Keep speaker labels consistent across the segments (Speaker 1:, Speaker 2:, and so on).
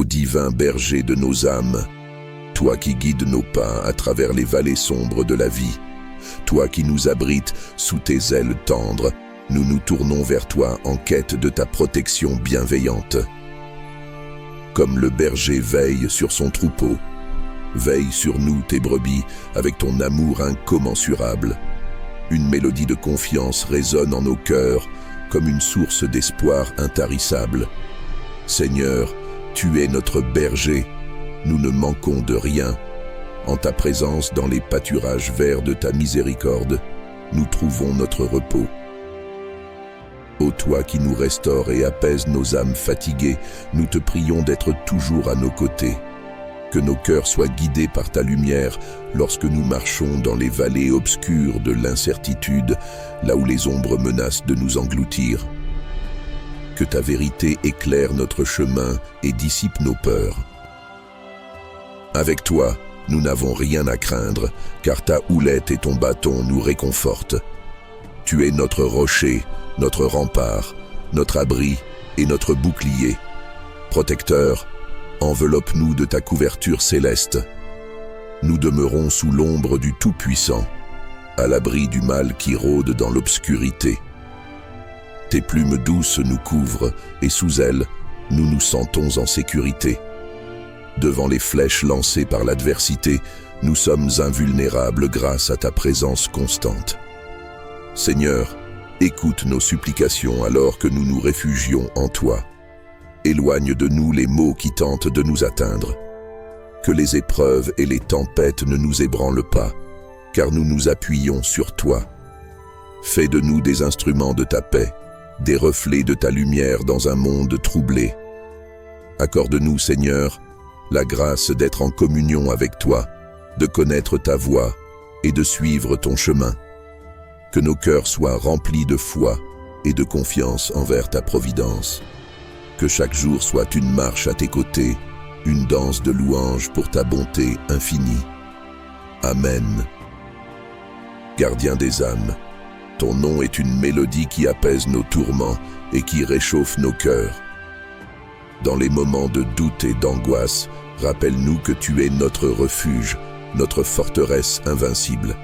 Speaker 1: divin berger de nos âmes, toi qui guides nos pas à travers les vallées sombres de la vie, toi qui nous abrites sous tes ailes tendres, nous nous tournons vers toi en quête de ta protection bienveillante. Comme le berger veille sur son troupeau, veille sur nous, tes brebis, avec ton amour incommensurable. Une mélodie de confiance résonne en nos cœurs comme une source d'espoir intarissable. Seigneur, tu es notre berger, nous ne manquons de rien. En ta présence, dans les pâturages verts de ta miséricorde, nous trouvons notre repos. Ô toi qui nous restaures et apaises nos âmes fatiguées, nous te prions d'être toujours à nos côtés. Que nos cœurs soient guidés par ta lumière lorsque nous marchons dans les vallées obscures de l'incertitude, là où les ombres menacent de nous engloutir. Que ta vérité éclaire notre chemin et dissipe nos peurs. Avec toi, nous n'avons rien à craindre, car ta houlette et ton bâton nous réconfortent. Tu es notre rocher, notre rempart, notre abri et notre bouclier. Protecteur, enveloppe-nous de ta couverture céleste. Nous demeurons sous l'ombre du Tout-Puissant, à l'abri du mal qui rôde dans l'obscurité. Tes plumes douces nous couvrent et sous elles, nous nous sentons en sécurité. Devant les flèches lancées par l'adversité, nous sommes invulnérables grâce à ta présence constante. Seigneur, écoute nos supplications alors que nous nous réfugions en toi. Éloigne de nous les maux qui tentent de nous atteindre. Que les épreuves et les tempêtes ne nous ébranlent pas, car nous nous appuyons sur toi. Fais de nous des instruments de ta paix, des reflets de ta lumière dans un monde troublé. Accorde-nous, Seigneur, la grâce d'être en communion avec toi, de connaître ta voie et de suivre ton chemin. Que nos cœurs soient remplis de foi et de confiance envers ta providence. Que chaque jour soit une marche à tes côtés, une danse de louanges pour ta bonté infinie. Amen. Gardien des âmes, ton nom est une mélodie qui apaise nos tourments et qui réchauffe nos cœurs. Dans les moments de doute et d'angoisse, rappelle-nous que tu es notre refuge, notre forteresse invincible.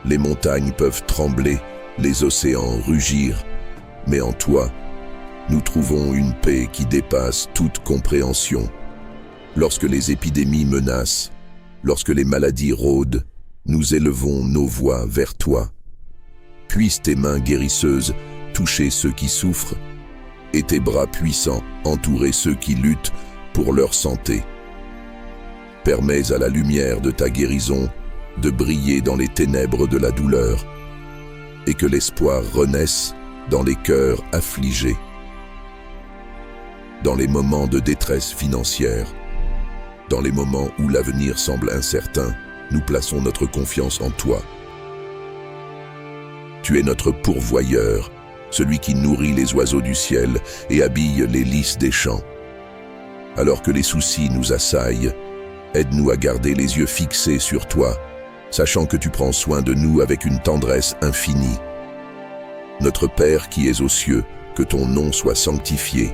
Speaker 1: Les montagnes peuvent trembler, les océans rugir, mais en toi, nous trouvons une paix qui dépasse toute compréhension. Lorsque les épidémies menacent, lorsque les maladies rôdent, nous élevons nos voix vers toi. Puisse tes mains guérisseuses toucher ceux qui souffrent et tes bras puissants entourer ceux qui luttent pour leur santé. Permets à la lumière de ta guérison de briller dans les ténèbres de la douleur et que l'espoir renaisse dans les cœurs affligés. Dans les moments de détresse financière, dans les moments où l'avenir semble incertain, nous plaçons notre confiance en toi. Tu es notre pourvoyeur, celui qui nourrit les oiseaux du ciel et habille les lys des champs. Alors que les soucis nous assaillent, aide-nous à garder les yeux fixés sur toi, sachant que tu prends soin de nous avec une tendresse infinie. Notre Père qui es aux cieux, que ton nom soit sanctifié,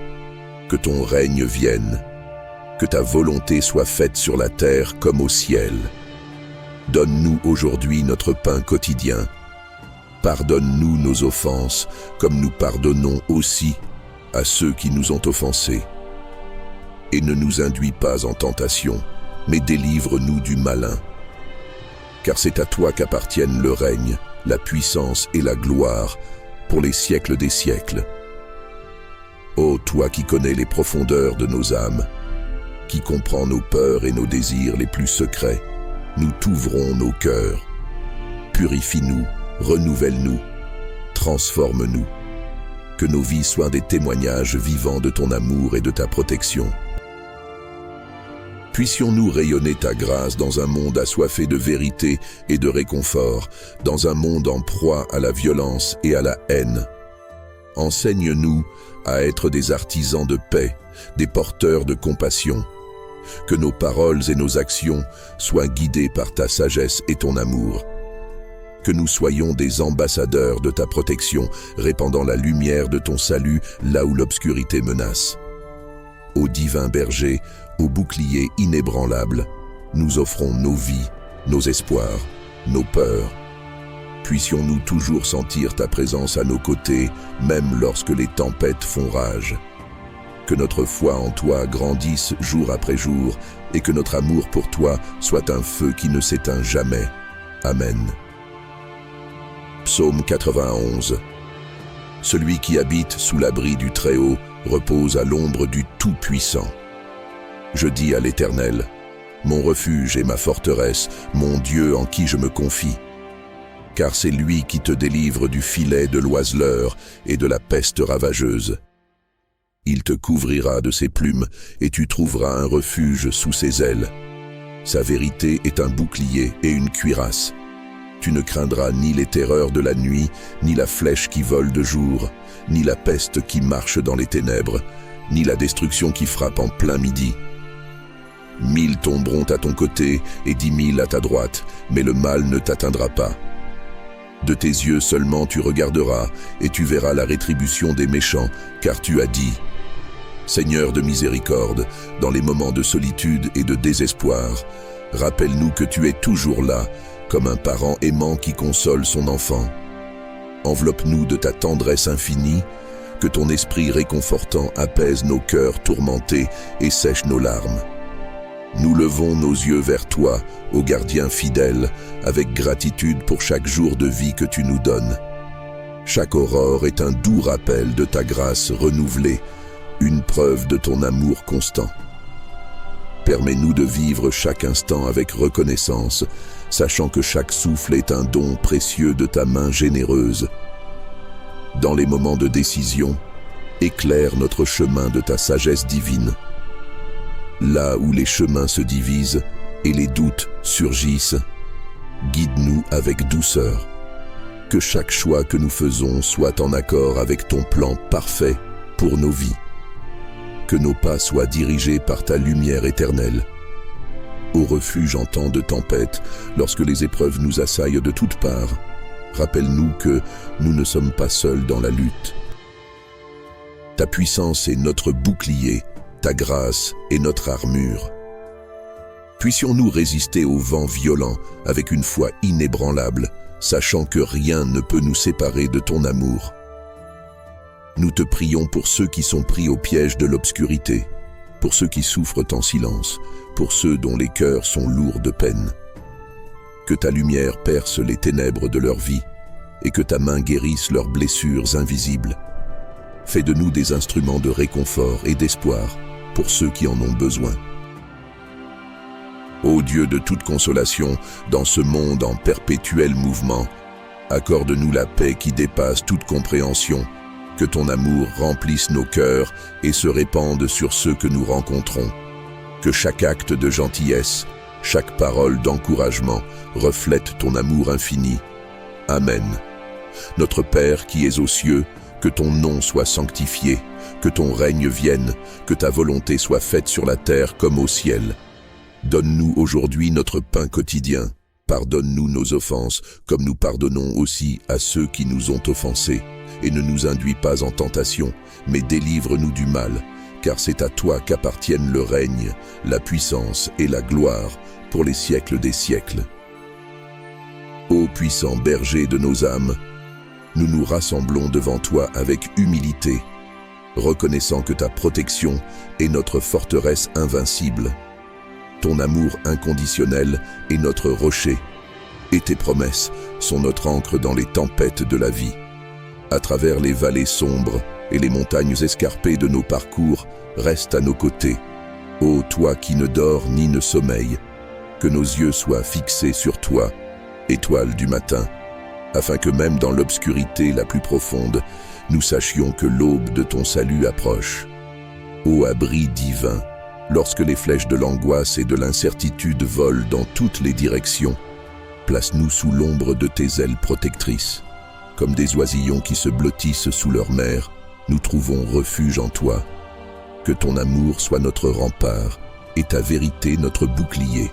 Speaker 1: que ton règne vienne, que ta volonté soit faite sur la terre comme au ciel. Donne-nous aujourd'hui notre pain quotidien. Pardonne-nous nos offenses, comme nous pardonnons aussi à ceux qui nous ont offensés. Et ne nous induis pas en tentation, mais délivre-nous du malin. Car c'est à toi qu'appartiennent le règne, la puissance et la gloire, pour les siècles des siècles. Ô toi qui connais les profondeurs de nos âmes, qui comprends nos peurs et nos désirs les plus secrets, nous t'ouvrons nos cœurs. Purifie-nous, renouvelle-nous, transforme-nous. Que nos vies soient des témoignages vivants de ton amour et de ta protection. Puissions-nous rayonner ta grâce dans un monde assoiffé de vérité et de réconfort, dans un monde en proie à la violence et à la haine. Enseigne-nous à être des artisans de paix, des porteurs de compassion. Que nos paroles et nos actions soient guidées par ta sagesse et ton amour. Que nous soyons des ambassadeurs de ta protection, répandant la lumière de ton salut là où l'obscurité menace. Ô divin berger, ô bouclier inébranlable, nous offrons nos vies, nos espoirs, nos peurs. Puissions-nous toujours sentir ta présence à nos côtés, même lorsque les tempêtes font rage. Que notre foi en toi grandisse jour après jour et que notre amour pour toi soit un feu qui ne s'éteint jamais. Amen. Psaume 91. Celui qui habite sous l'abri du Très-Haut repose à l'ombre du Tout-Puissant. Je dis à l'Éternel, mon refuge et ma forteresse, mon Dieu en qui je me confie. Car c'est lui qui te délivre du filet de l'oiseleur et de la peste ravageuse. Il te couvrira de ses plumes et tu trouveras un refuge sous ses ailes. Sa vérité est un bouclier et une cuirasse. Tu ne craindras ni les terreurs de la nuit, ni la flèche qui vole de jour, ni la peste qui marche dans les ténèbres, ni la destruction qui frappe en plein midi. 1000 tomberont à ton côté et 10 000 à ta droite, mais le mal ne t'atteindra pas. De tes yeux seulement tu regarderas, et tu verras la rétribution des méchants, car tu as dit, Seigneur de miséricorde, dans les moments de solitude et de désespoir, rappelle-nous que tu es toujours là, comme un parent aimant qui console son enfant. Enveloppe-nous de ta tendresse infinie, que ton esprit réconfortant apaise nos cœurs tourmentés et sèche nos larmes. Nous levons nos yeux vers toi, ô gardien fidèle, avec gratitude pour chaque jour de vie que tu nous donnes. Chaque aurore est un doux rappel de ta grâce renouvelée, une preuve de ton amour constant. Permets-nous de vivre chaque instant avec reconnaissance, sachant que chaque souffle est un don précieux de ta main généreuse. Dans les moments de décision, éclaire notre chemin de ta sagesse divine. Là où les chemins se divisent et les doutes surgissent, guide-nous avec douceur. Que chaque choix que nous faisons soit en accord avec ton plan parfait pour nos vies. Que nos pas soient dirigés par ta lumière éternelle. Au refuge en temps de tempête, lorsque les épreuves nous assaillent de toutes parts, rappelle-nous que nous ne sommes pas seuls dans la lutte. Ta puissance est notre bouclier, ta grâce est notre armure. Puissions-nous résister aux vents violents avec une foi inébranlable, sachant que rien ne peut nous séparer de ton amour. Nous te prions pour ceux qui sont pris au piège de l'obscurité, pour ceux qui souffrent en silence, pour ceux dont les cœurs sont lourds de peine. Que ta lumière perce les ténèbres de leur vie et que ta main guérisse leurs blessures invisibles. Fais de nous des instruments de réconfort et d'espoir pour ceux qui en ont besoin. Ô Dieu de toute consolation, dans ce monde en perpétuel mouvement, accorde-nous la paix qui dépasse toute compréhension, que ton amour remplisse nos cœurs et se répande sur ceux que nous rencontrons. Que chaque acte de gentillesse, chaque parole d'encouragement reflète ton amour infini. Amen. Notre Père qui es aux cieux, que ton nom soit sanctifié, que ton règne vienne, que ta volonté soit faite sur la terre comme au ciel. Donne-nous aujourd'hui notre pain quotidien. Pardonne-nous nos offenses, comme nous pardonnons aussi à ceux qui nous ont offensés. Et ne nous induis pas en tentation, mais délivre-nous du mal, car c'est à toi qu'appartiennent le règne, la puissance et la gloire pour les siècles des siècles. Ô puissant berger de nos âmes, nous nous rassemblons devant toi avec humilité, reconnaissant que ta protection est notre forteresse invincible. Ton amour inconditionnel est notre rocher, et tes promesses sont notre ancre dans les tempêtes de la vie. À travers les vallées sombres et les montagnes escarpées de nos parcours, reste à nos côtés. Ô toi qui ne dors ni ne sommeille, que nos yeux soient fixés sur toi, étoile du matin, afin que même dans l'obscurité la plus profonde, nous sachions que l'aube de ton salut approche. Ô abri divin, lorsque les flèches de l'angoisse et de l'incertitude volent dans toutes les directions, place-nous sous l'ombre de tes ailes protectrices. Comme des oisillons qui se blottissent sous leur mère, nous trouvons refuge en toi. Que ton amour soit notre rempart et ta vérité notre bouclier.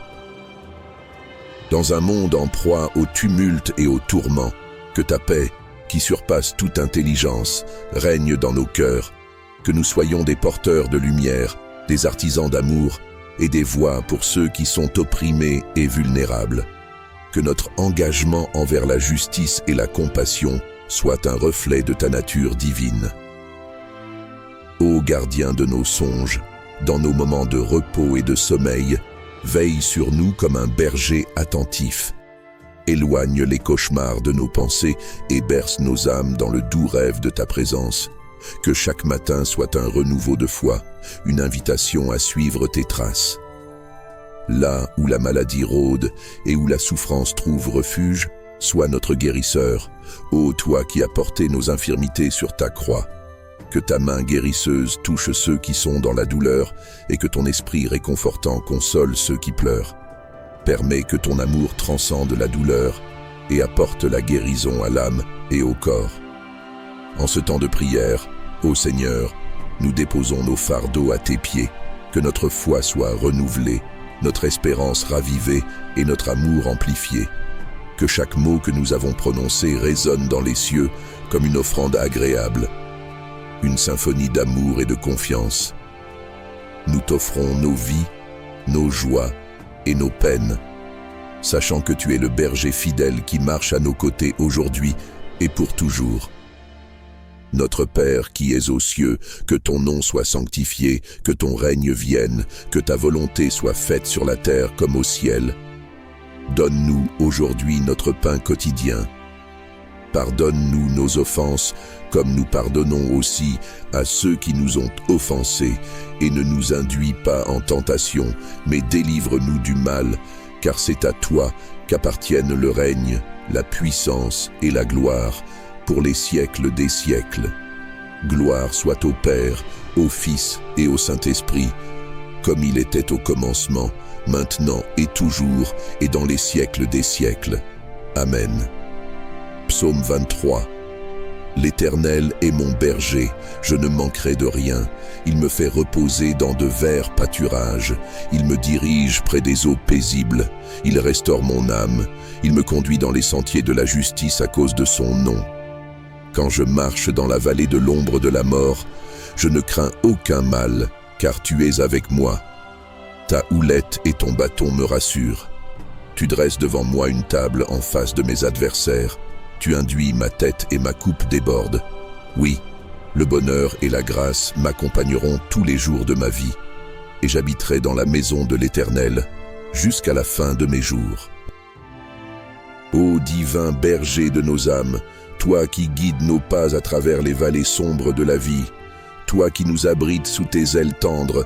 Speaker 1: Dans un monde en proie au tumulte et au tourment, que ta paix, qui surpasse toute intelligence, règne dans nos cœurs, que nous soyons des porteurs de lumière des artisans d'amour et des voix pour ceux qui sont opprimés et vulnérables. Que notre engagement envers la justice et la compassion soit un reflet de ta nature divine. Ô gardien de nos songes, dans nos moments de repos et de sommeil, veille sur nous comme un berger attentif. Éloigne les cauchemars de nos pensées et berce nos âmes dans le doux rêve de ta présence. Que chaque matin soit un renouveau de foi, une invitation à suivre tes traces. Là où la maladie rôde et où la souffrance trouve refuge, sois notre guérisseur, ô toi qui as porté nos infirmités sur ta croix. Que ta main guérisseuse touche ceux qui sont dans la douleur et que ton esprit réconfortant console ceux qui pleurent. Permets que ton amour transcende la douleur et apporte la guérison à l'âme et au corps. En ce temps de prière, ô Seigneur, nous déposons nos fardeaux à tes pieds, que notre foi soit renouvelée, notre espérance ravivée et notre amour amplifié. Que chaque mot que nous avons prononcé résonne dans les cieux comme une offrande agréable, une symphonie d'amour et de confiance. Nous t'offrons nos vies, nos joies et nos peines, sachant que tu es le berger fidèle qui marche à nos côtés aujourd'hui et pour toujours. Notre Père qui es aux cieux, que ton nom soit sanctifié, que ton règne vienne, que ta volonté soit faite sur la terre comme au ciel. Donne-nous aujourd'hui notre pain quotidien. Pardonne-nous nos offenses, comme nous pardonnons aussi à ceux qui nous ont offensés, et ne nous induis pas en tentation, mais délivre-nous du mal, car c'est à toi qu'appartiennent le règne, la puissance et la gloire, pour les siècles des siècles. Gloire soit au Père, au Fils et au Saint-Esprit, comme il était au commencement, maintenant et toujours, et dans les siècles des siècles. Amen. Psaume 23. L'Éternel est mon berger, je ne manquerai de rien. Il me fait reposer dans de verts pâturages. Il me dirige près des eaux paisibles. Il restaure mon âme. Il me conduit dans les sentiers de la justice à cause de son nom. Quand je marche dans la vallée de l'ombre de la mort, je ne crains aucun mal, car tu es avec moi. Ta houlette et ton bâton me rassurent. Tu dresses devant moi une table en face de mes adversaires. Tu induis ma tête et ma coupe déborde. Oui, le bonheur et la grâce m'accompagneront tous les jours de ma vie, et j'habiterai dans la maison de l'Éternel jusqu'à la fin de mes jours. Ô divin berger de nos âmes, toi qui guides nos pas à travers les vallées sombres de la vie, toi qui nous abrites sous tes ailes tendres,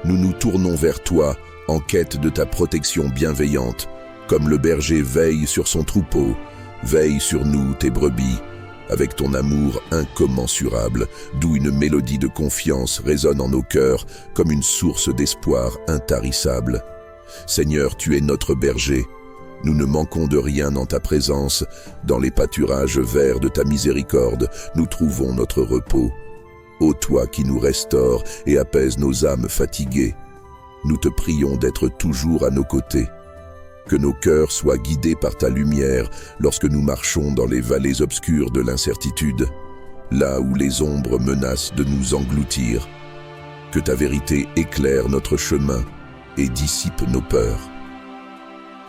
Speaker 1: nous nous tournons vers toi en quête de ta protection bienveillante, comme le berger veille sur son troupeau. Veille sur nous, tes brebis, avec ton amour incommensurable, d'où une mélodie de confiance résonne en nos cœurs comme une source d'espoir intarissable. Seigneur, tu es notre berger. Nous ne manquons de rien en ta présence. Dans les pâturages verts de ta miséricorde, nous trouvons notre repos. Ô toi qui nous restaures et apaises nos âmes fatiguées, nous te prions d'être toujours à nos côtés. Que nos cœurs soient guidés par ta lumière lorsque nous marchons dans les vallées obscures de l'incertitude, là où les ombres menacent de nous engloutir. Que ta vérité éclaire notre chemin et dissipe nos peurs.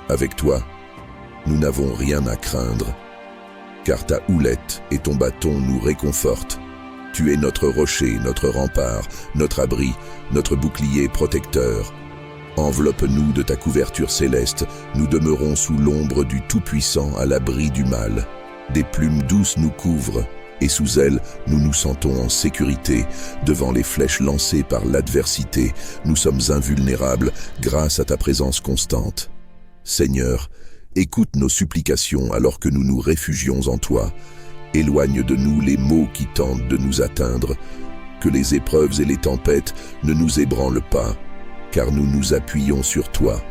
Speaker 1: Avec toi, nous n'avons rien à craindre, car ta houlette et ton bâton nous réconfortent. Tu es notre rocher, notre rempart, notre abri, notre bouclier protecteur. Enveloppe-nous de ta couverture céleste, nous demeurons sous l'ombre du Tout-Puissant à l'abri du mal. Des plumes douces nous couvrent, et sous elles, nous nous sentons en sécurité. Devant les flèches lancées par l'adversité, nous sommes invulnérables grâce à ta présence constante. Seigneur, écoute nos supplications alors que nous nous réfugions en toi. Éloigne de nous les maux qui tentent de nous atteindre. Que les épreuves et les tempêtes ne nous ébranlent pas, car nous nous appuyons sur toi.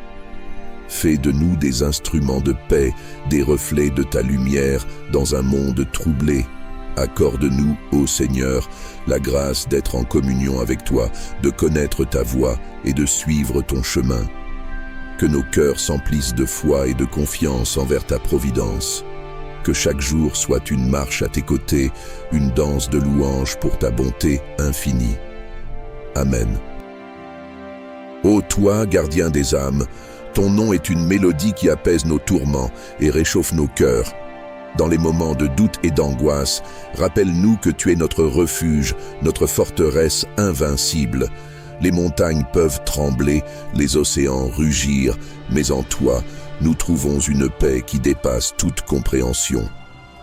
Speaker 1: Fais de nous des instruments de paix, des reflets de ta lumière dans un monde troublé. Accorde-nous, ô Seigneur, la grâce d'être en communion avec toi, de connaître ta voie et de suivre ton chemin. Que nos cœurs s'emplissent de foi et de confiance envers ta providence. Que chaque jour soit une marche à tes côtés, une danse de louange pour ta bonté infinie. Amen. Ô toi, gardien des âmes, ton nom est une mélodie qui apaise nos tourments et réchauffe nos cœurs. Dans les moments de doute et d'angoisse, rappelle-nous que tu es notre refuge, notre forteresse invincible. Les montagnes peuvent trembler, les océans rugir, mais en toi, nous trouvons une paix qui dépasse toute compréhension.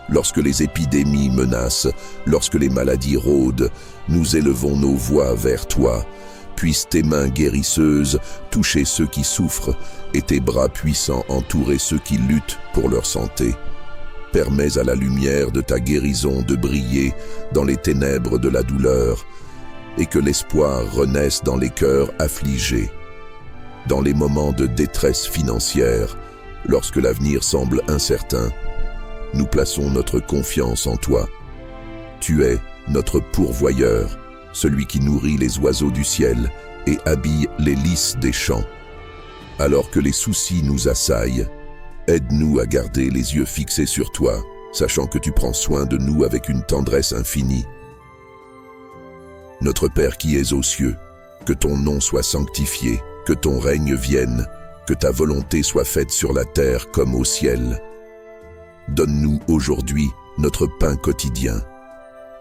Speaker 1: Lorsque les épidémies menacent, lorsque les maladies rôdent, nous élevons nos voix vers toi. Puissent tes mains guérisseuses toucher ceux qui souffrent et tes bras puissants entourer ceux qui luttent pour leur santé. Permets à la lumière de ta guérison de briller dans les ténèbres de la douleur et que l'espoir renaisse dans les cœurs affligés. Dans les moments de détresse financière, lorsque l'avenir semble incertain, nous plaçons notre confiance en toi. Tu es notre pourvoyeur, celui qui nourrit les oiseaux du ciel et habille les lys des champs. Alors que les soucis nous assaillent, aide-nous à garder les yeux fixés sur toi, sachant que tu prends soin de nous avec une tendresse infinie. Notre Père qui es aux cieux, que ton nom soit sanctifié, que ton règne vienne, que ta volonté soit faite sur la terre comme au ciel. Donne-nous aujourd'hui notre pain quotidien.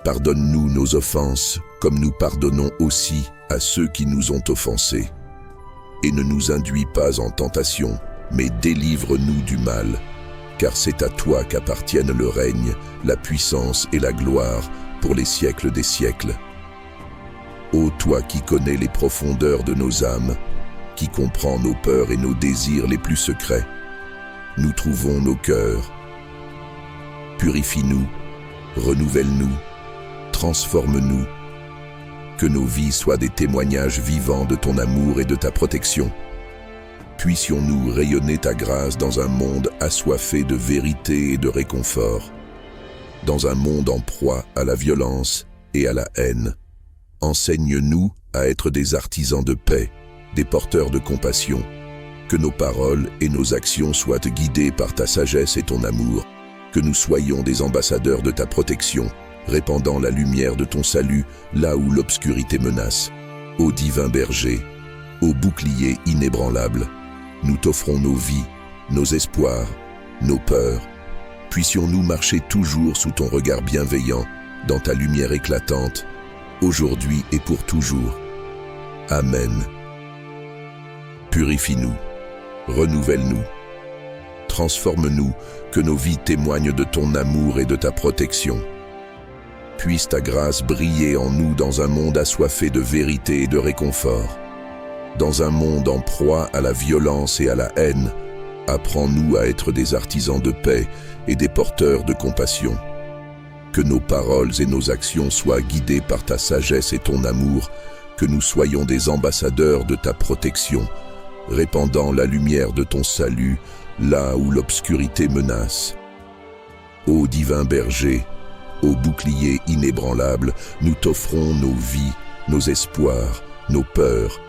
Speaker 1: Pardonne-nous nos offenses, comme nous pardonnons aussi à ceux qui nous ont offensés. Et ne nous induis pas en tentation, mais délivre-nous du mal, car c'est à toi qu'appartiennent le règne, la puissance et la gloire pour les siècles des siècles. Ô toi qui connais les profondeurs de nos âmes, qui comprends nos peurs et nos désirs les plus secrets, nous trouvons nos cœurs. Purifie-nous, renouvelle-nous, transforme-nous, que nos vies soient des témoignages vivants de ton amour et de ta protection. Puissions-nous rayonner ta grâce dans un monde assoiffé de vérité et de réconfort, dans un monde en proie à la violence et à la haine. Enseigne-nous à être des artisans de paix, des porteurs de compassion, que nos paroles et nos actions soient guidées par ta sagesse et ton amour, que nous soyons des ambassadeurs de ta protection, répandant la lumière de ton salut là où l'obscurité menace. Ô divin berger, ô bouclier inébranlable, nous t'offrons nos vies, nos espoirs, nos peurs. Puissions-nous marcher toujours sous ton regard bienveillant, dans ta lumière éclatante, aujourd'hui et pour toujours. Amen. Purifie-nous, renouvelle-nous, transforme-nous, que nos vies témoignent de ton amour et de ta protection. Puisse ta grâce briller en nous dans un monde assoiffé de vérité et de réconfort. Dans un monde en proie à la violence et à la haine, apprends-nous à être des artisans de paix et des porteurs de compassion. Que nos paroles et nos actions soient guidées par ta sagesse et ton amour, que nous soyons des ambassadeurs de ta protection, répandant la lumière de ton salut là où l'obscurité menace. Ô divin berger, ô bouclier inébranlable, nous t'offrons nos vies, nos espoirs, nos peurs.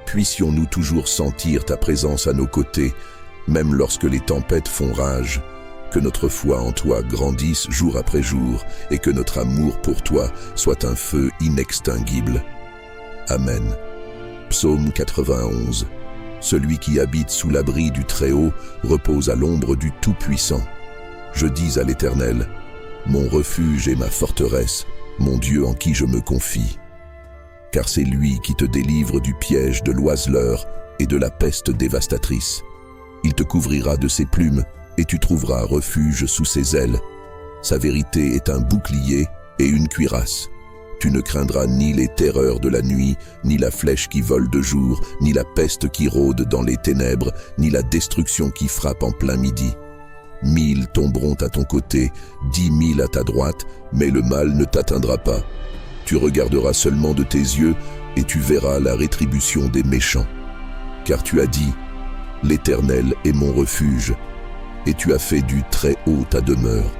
Speaker 1: Puissions-nous toujours sentir ta présence à nos côtés, même lorsque les tempêtes font rage. Que notre foi en toi grandisse jour après jour et que notre amour pour toi soit un feu inextinguible. Amen. Psaume 91. Celui qui habite sous l'abri du Très-Haut repose à l'ombre du Tout-Puissant. Je dis à l'Éternel, mon refuge et ma forteresse, mon Dieu en qui je me confie. Car c'est lui qui te délivre du piège de l'oiseleur et de la peste dévastatrice. Il te couvrira de ses plumes et tu trouveras refuge sous ses ailes. Sa vérité est un bouclier et une cuirasse. Tu ne craindras ni les terreurs de la nuit, ni la flèche qui vole de jour, ni la peste qui rôde dans les ténèbres, ni la destruction qui frappe en plein midi. 1000 tomberont à ton côté, 10 000 à ta droite, mais le mal ne t'atteindra pas. Tu regarderas seulement de tes yeux et tu verras la rétribution des méchants. Car tu as dit, l'Éternel est mon refuge, et tu as fait du Très-Haut ta demeure.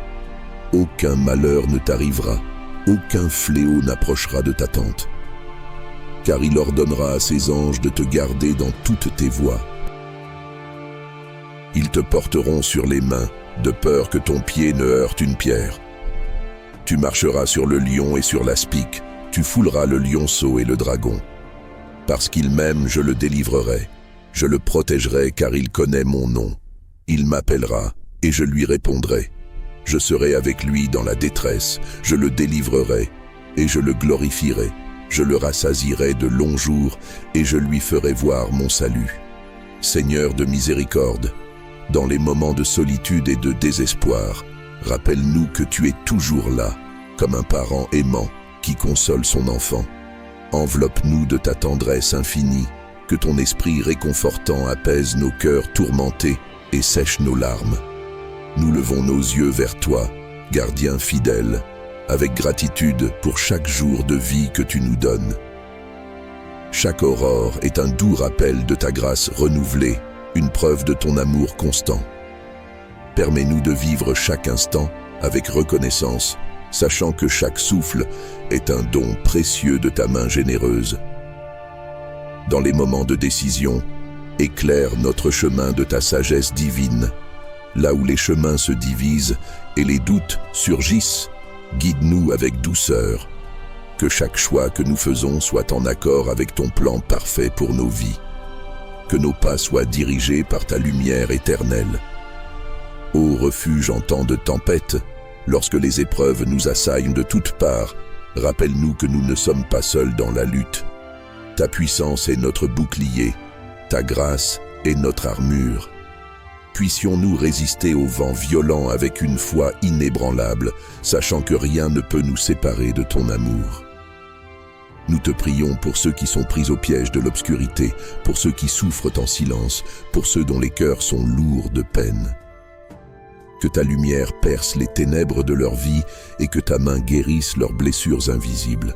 Speaker 1: Aucun malheur ne t'arrivera, aucun fléau n'approchera de ta tente. Car il ordonnera à ses anges de te garder dans toutes tes voies. Ils te porteront sur les mains, de peur que ton pied ne heurte une pierre. Tu marcheras sur le lion et sur l'aspic, tu fouleras le lionceau et le dragon. Parce qu'il m'aime, je le délivrerai. Je le protégerai car il connaît mon nom. Il m'appellera et je lui répondrai. Je serai avec lui dans la détresse, je le délivrerai et je le glorifierai. Je le rassasierai de longs jours et je lui ferai voir mon salut. Seigneur de miséricorde, dans les moments de solitude et de désespoir, rappelle-nous que tu es toujours là, comme un parent aimant qui console son enfant. Enveloppe-nous de ta tendresse infinie, que ton esprit réconfortant apaise nos cœurs tourmentés et sèche nos larmes. Nous levons nos yeux vers toi, gardien fidèle, avec gratitude pour chaque jour de vie que tu nous donnes. Chaque aurore est un doux rappel de ta grâce renouvelée, une preuve de ton amour constant. Permets-nous de vivre chaque instant avec reconnaissance, sachant que chaque souffle est un don précieux de ta main généreuse. Dans les moments de décision, éclaire notre chemin de ta sagesse divine. Là où les chemins se divisent et les doutes surgissent, guide-nous avec douceur. Que chaque choix que nous faisons soit en accord avec ton plan parfait pour nos vies. Que nos pas soient dirigés par ta lumière éternelle. Ô refuge en temps de tempête, lorsque les épreuves nous assaillent de toutes parts, rappelle-nous que nous ne sommes pas seuls dans la lutte. Ta puissance est notre bouclier, ta grâce est notre armure. Puissions-nous résister aux vents violents avec une foi inébranlable, sachant que rien ne peut nous séparer de ton amour. Nous te prions pour ceux qui sont pris au piège de l'obscurité, pour ceux qui souffrent en silence, pour ceux dont les cœurs sont lourds de peine. Que ta lumière perce les ténèbres de leur vie et que ta main guérisse leurs blessures invisibles.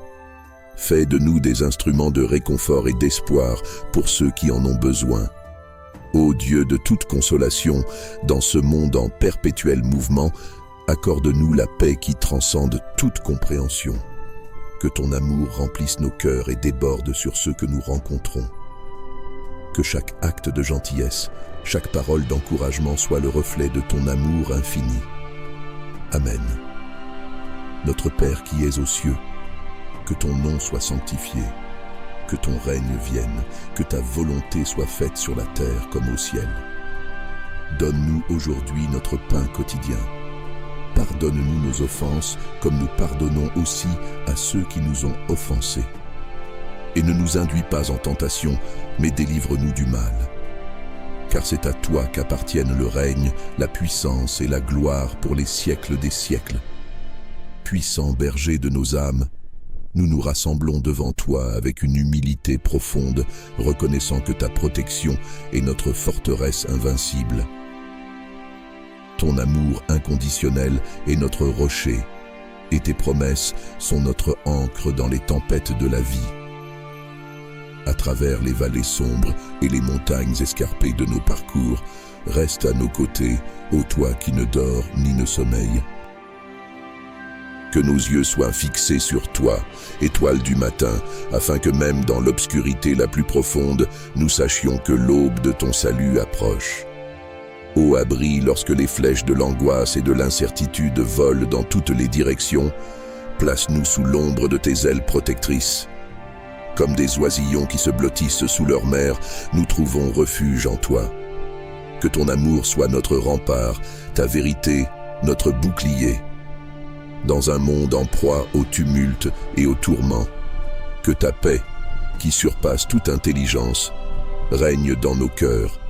Speaker 1: Fais de nous des instruments de réconfort et d'espoir pour ceux qui en ont besoin. Ô Dieu de toute consolation, dans ce monde en perpétuel mouvement, accorde-nous la paix qui transcende toute compréhension. Que ton amour remplisse nos cœurs et déborde sur ceux que nous rencontrons. Que chaque acte de gentillesse, chaque parole d'encouragement soit le reflet de ton amour infini. Amen. Notre Père qui es aux cieux, que ton nom soit sanctifié, que ton règne vienne, que ta volonté soit faite sur la terre comme au ciel. Donne-nous aujourd'hui notre pain quotidien. Pardonne-nous nos offenses, comme nous pardonnons aussi à ceux qui nous ont offensés. Et ne nous induis pas en tentation, mais délivre-nous du mal. Car c'est à toi qu'appartiennent le règne, la puissance et la gloire pour les siècles des siècles. Puissant berger de nos âmes, nous nous rassemblons devant toi avec une humilité profonde, reconnaissant que ta protection est notre forteresse invincible. Ton amour inconditionnel est notre rocher, et tes promesses sont notre ancre dans les tempêtes de la vie. À travers les vallées sombres et les montagnes escarpées de nos parcours, reste à nos côtés, ô toi qui ne dors ni ne sommeille. Que nos yeux soient fixés sur toi, étoile du matin, afin que même dans l'obscurité la plus profonde, nous sachions que l'aube de ton salut approche. Ô abri lorsque les flèches de l'angoisse et de l'incertitude volent dans toutes les directions, place-nous sous l'ombre de tes ailes protectrices. Comme des oisillons qui se blottissent sous leur mère, nous trouvons refuge en toi. Que ton amour soit notre rempart, ta vérité, notre bouclier. Dans un monde en proie au tumulte et au tourment, que ta paix, qui surpasse toute intelligence, règne dans nos cœurs.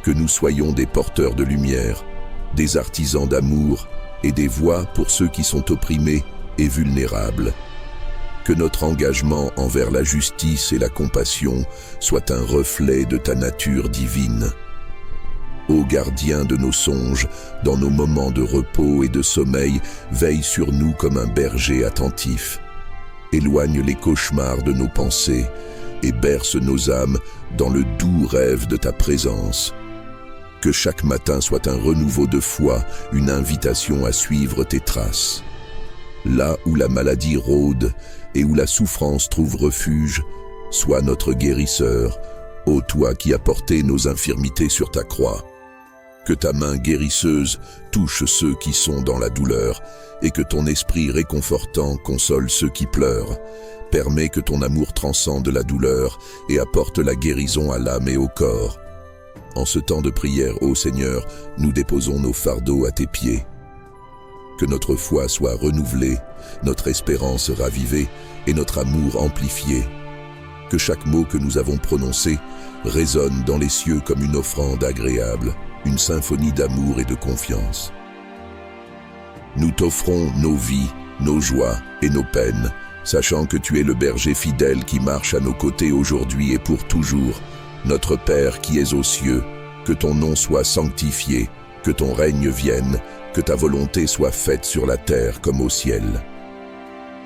Speaker 1: Que nous soyons des porteurs de lumière, des artisans d'amour et des voix pour ceux qui sont opprimés et vulnérables. Que notre engagement envers la justice et la compassion soit un reflet de ta nature divine. Ô gardien de nos songes, dans nos moments de repos et de sommeil, veille sur nous comme un berger attentif. Éloigne les cauchemars de nos pensées et berce nos âmes dans le doux rêve de ta présence. Que chaque matin soit un renouveau de foi, une invitation à suivre tes traces. Là où la maladie rôde et où la souffrance trouve refuge, sois notre guérisseur, ô toi qui as porté nos infirmités sur ta croix. Que ta main guérisseuse touche ceux qui sont dans la douleur et que ton esprit réconfortant console ceux qui pleurent. Permets que ton amour transcende la douleur et apporte la guérison à l'âme et au corps. En ce temps de prière, ô Seigneur, nous déposons nos fardeaux à tes pieds. Que notre foi soit renouvelée, notre espérance ravivée et notre amour amplifié. Que chaque mot que nous avons prononcé résonne dans les cieux comme une offrande agréable, une symphonie d'amour et de confiance. Nous t'offrons nos vies, nos joies et nos peines, sachant que tu es le berger fidèle qui marche à nos côtés aujourd'hui et pour toujours. Notre Père qui es aux cieux, que ton nom soit sanctifié, que ton règne vienne, que ta volonté soit faite sur la terre comme au ciel.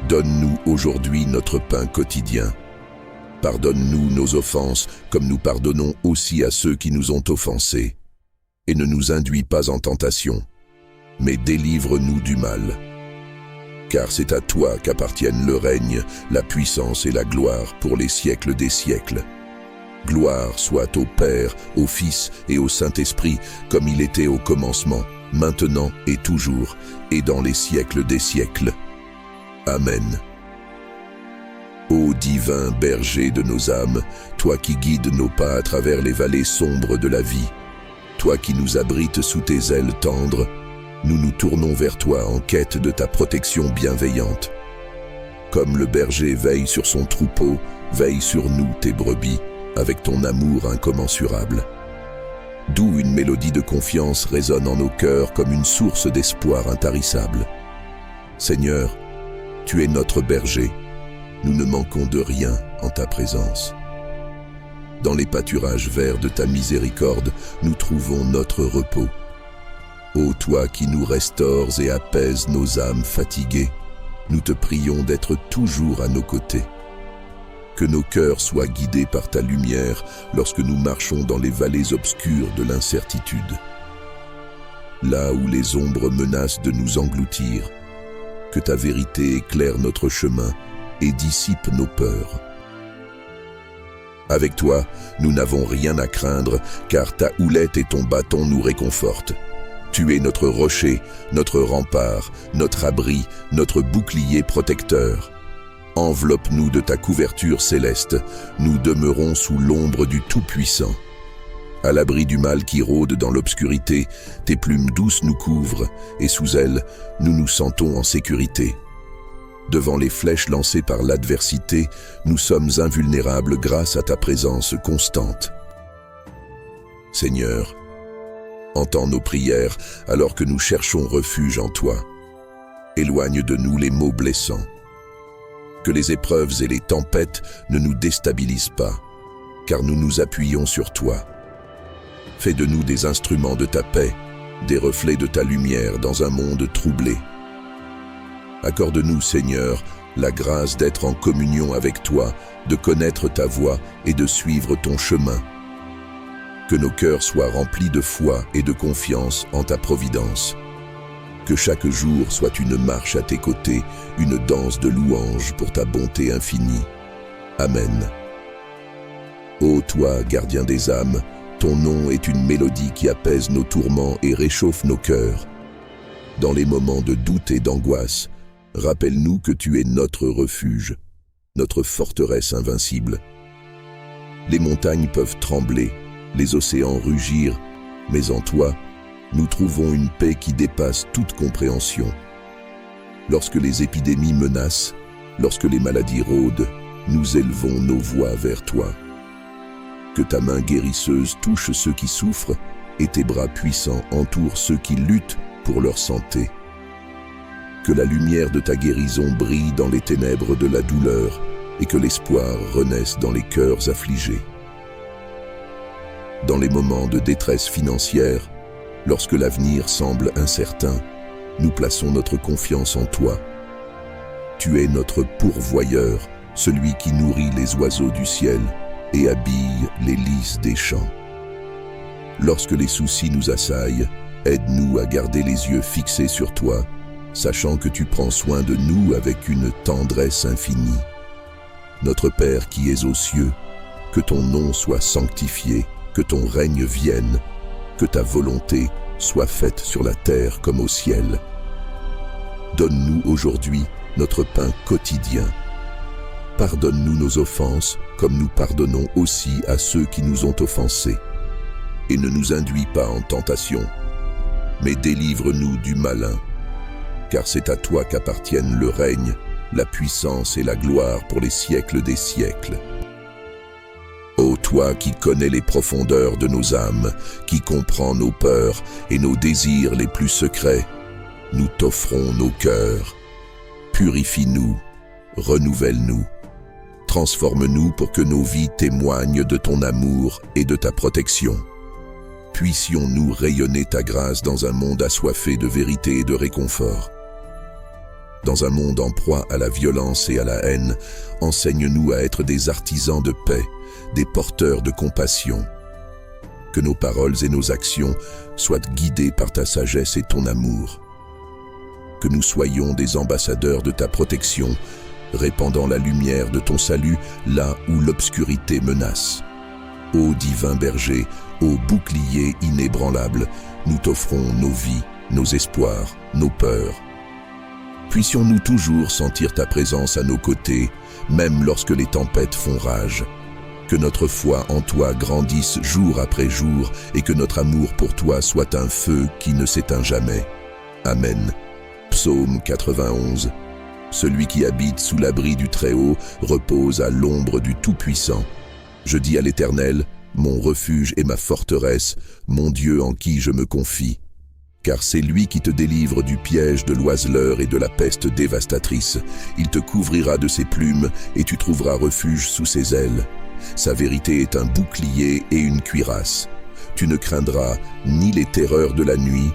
Speaker 1: Donne-nous aujourd'hui notre pain quotidien. Pardonne-nous nos offenses, comme nous pardonnons aussi à ceux qui nous ont offensés. Et ne nous induis pas en tentation, mais délivre-nous du mal. Car c'est à toi qu'appartiennent le règne, la puissance et la gloire pour les siècles des siècles. Gloire soit au Père, au Fils et au Saint-Esprit, comme il était au commencement, maintenant et toujours, et dans les siècles des siècles. Amen. Ô divin berger de nos âmes, toi qui guides nos pas à travers les vallées sombres de la vie, toi qui nous abrites sous tes ailes tendres, nous nous tournons vers toi en quête de ta protection bienveillante. Comme le berger veille sur son troupeau, veille sur nous, tes brebis, avec ton amour incommensurable. D'où une mélodie de confiance résonne en nos cœurs comme une source d'espoir intarissable. Seigneur, tu es notre berger, nous ne manquons de rien en ta présence. Dans les pâturages verts de ta miséricorde, nous trouvons notre repos. Ô toi qui nous restaures et apaises nos âmes fatiguées, nous te prions d'être toujours à nos côtés. Que nos cœurs soient guidés par ta lumière lorsque nous marchons dans les vallées obscures de l'incertitude. Là où les ombres menacent de nous engloutir, que ta vérité éclaire notre chemin et dissipe nos peurs. Avec toi, nous n'avons rien à craindre, car ta houlette et ton bâton nous réconfortent. Tu es notre rocher, notre rempart, notre abri, notre bouclier protecteur. Enveloppe-nous de ta couverture céleste, nous demeurons sous l'ombre du Tout-Puissant. À l'abri du mal qui rôde dans l'obscurité, tes plumes douces nous couvrent, et sous elles, nous nous sentons en sécurité. Devant les flèches lancées par l'adversité, nous sommes invulnérables grâce à ta présence constante. Seigneur, entends nos prières alors que nous cherchons refuge en toi. Éloigne de nous les maux blessants. Que les épreuves et les tempêtes ne nous déstabilisent pas, car nous nous appuyons sur toi. Fais de nous des instruments de ta paix, des reflets de ta lumière dans un monde troublé. Accorde-nous, Seigneur, la grâce d'être en communion avec toi, de connaître ta voie et de suivre ton chemin. Que nos cœurs soient remplis de foi et de confiance en ta providence. Que chaque jour soit une marche à tes côtés, une danse de louanges pour ta bonté infinie. Amen. Ô toi, gardien des âmes, ton nom est une mélodie qui apaise nos tourments et réchauffe nos cœurs. Dans les moments de doute et d'angoisse, rappelle-nous que tu es notre refuge, notre forteresse invincible. Les montagnes peuvent trembler, les océans rugir, mais en toi, nous trouvons une paix qui dépasse toute compréhension. Lorsque les épidémies menacent, lorsque les maladies rôdent, nous élevons nos voix vers toi. Que ta main guérisseuse touche ceux qui souffrent et tes bras puissants entourent ceux qui luttent pour leur santé. Que la lumière de ta guérison brille dans les ténèbres de la douleur et que l'espoir renaisse dans les cœurs affligés. Dans les moments de détresse financière, lorsque l'avenir semble incertain, nous plaçons notre confiance en toi. Tu es notre pourvoyeur, celui qui nourrit les oiseaux du ciel et habille les lys des champs. Lorsque les soucis nous assaillent, aide-nous à garder les yeux fixés sur toi, sachant que tu prends soin de nous avec une tendresse infinie. Notre Père qui es aux cieux, que ton nom soit sanctifié, que ton règne vienne, Que ta volonté soit faite sur la terre comme au ciel. Donne-nous aujourd'hui notre pain quotidien. Pardonne-nous nos offenses, comme nous pardonnons aussi à ceux qui nous ont offensés. Et ne nous induis pas en tentation, mais délivre-nous du malin. Car c'est à toi qu'appartiennent le règne, la puissance et la gloire pour les siècles des siècles. Ô toi qui connais les profondeurs de nos âmes, qui comprends nos peurs et nos désirs les plus secrets, nous t'offrons nos cœurs. Purifie-nous, renouvelle-nous, transforme-nous pour que nos vies témoignent de ton amour et de ta protection. Puissions-nous rayonner ta grâce dans un monde assoiffé de vérité et de réconfort. Dans un monde en proie à la violence et à la haine, enseigne-nous à être des artisans de paix, des porteurs de compassion. Que nos paroles et nos actions soient guidées par ta sagesse et ton amour. Que nous soyons des ambassadeurs de ta protection, répandant la lumière de ton salut là où l'obscurité menace. Ô divin berger, ô bouclier inébranlable, nous t'offrons nos vies, nos espoirs, nos peurs. Puissions-nous toujours sentir ta présence à nos côtés, même lorsque les tempêtes font rage. Que notre foi en toi grandisse jour après jour et que notre amour pour toi soit un feu qui ne s'éteint jamais. Amen. Psaume 91. Celui qui habite sous l'abri du Très-Haut repose à l'ombre du Tout-Puissant. Je dis à l'Éternel, mon refuge et ma forteresse, mon Dieu en qui je me confie. Car c'est lui qui te délivre du piège de l'oiseleur et de la peste dévastatrice. Il te couvrira de ses plumes et tu trouveras refuge sous ses ailes. Sa vérité est un bouclier et une cuirasse. Tu ne craindras ni les terreurs de la nuit,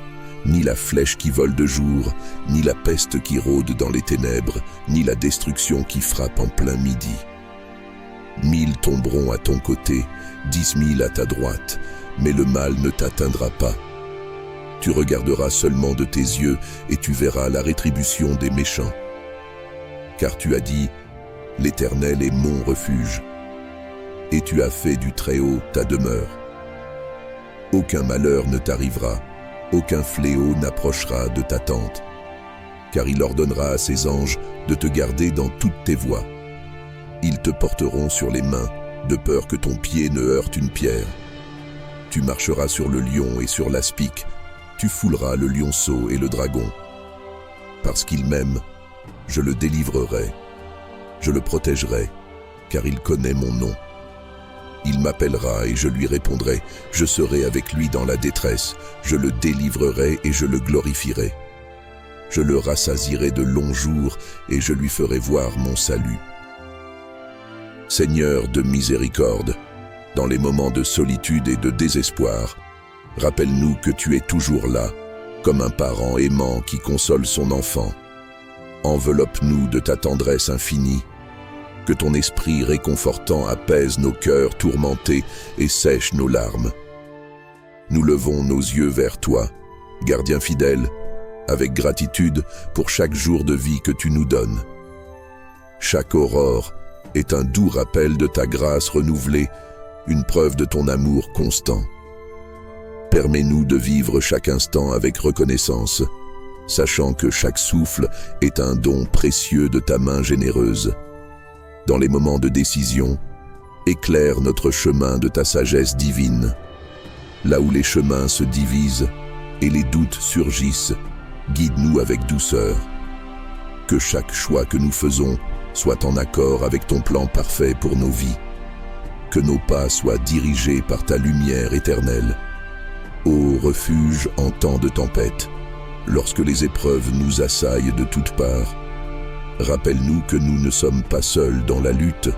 Speaker 1: ni la flèche qui vole de jour, ni la peste qui rôde dans les ténèbres, ni la destruction qui frappe en plein midi. 1000 tomberont à ton côté, 10 000 à ta droite, mais le mal ne t'atteindra pas. Tu regarderas seulement de tes yeux et tu verras la rétribution des méchants. Car tu as dit, l'Éternel est mon refuge. Et tu as fait du Très-Haut ta demeure. Aucun malheur ne t'arrivera, aucun fléau n'approchera de ta tente, car il ordonnera à ses anges de te garder dans toutes tes voies. Ils te porteront sur les mains, de peur que ton pied ne heurte une pierre. Tu marcheras sur le lion et sur l'aspic, tu fouleras le lionceau et le dragon. Parce qu'il m'aime, je le délivrerai, je le protégerai, car il connaît mon nom. Il m'appellera et je lui répondrai, je serai avec lui dans la détresse, je le délivrerai et je le glorifierai. Je le rassasierai de longs jours et je lui ferai voir mon salut. Seigneur de miséricorde, dans les moments de solitude et de désespoir, rappelle-nous que tu es toujours là, comme un parent aimant qui console son enfant. Enveloppe-nous de ta tendresse infinie, que ton esprit réconfortant apaise nos cœurs tourmentés et sèche nos larmes. Nous levons nos yeux vers toi, gardien fidèle, avec gratitude pour chaque jour de vie que tu nous donnes. Chaque aurore est un doux rappel de ta grâce renouvelée, une preuve de ton amour constant. Permets-nous de vivre chaque instant avec reconnaissance, sachant que chaque souffle est un don précieux de ta main généreuse. Dans les moments de décision, éclaire notre chemin de ta sagesse divine. Là où les chemins se divisent et les doutes surgissent, guide-nous avec douceur. Que chaque choix que nous faisons soit en accord avec ton plan parfait pour nos vies. Que nos pas soient dirigés par ta lumière éternelle. Ô refuge en temps de tempête, lorsque les épreuves nous assaillent de toutes parts, rappelle-nous que nous ne sommes pas seuls dans la lutte.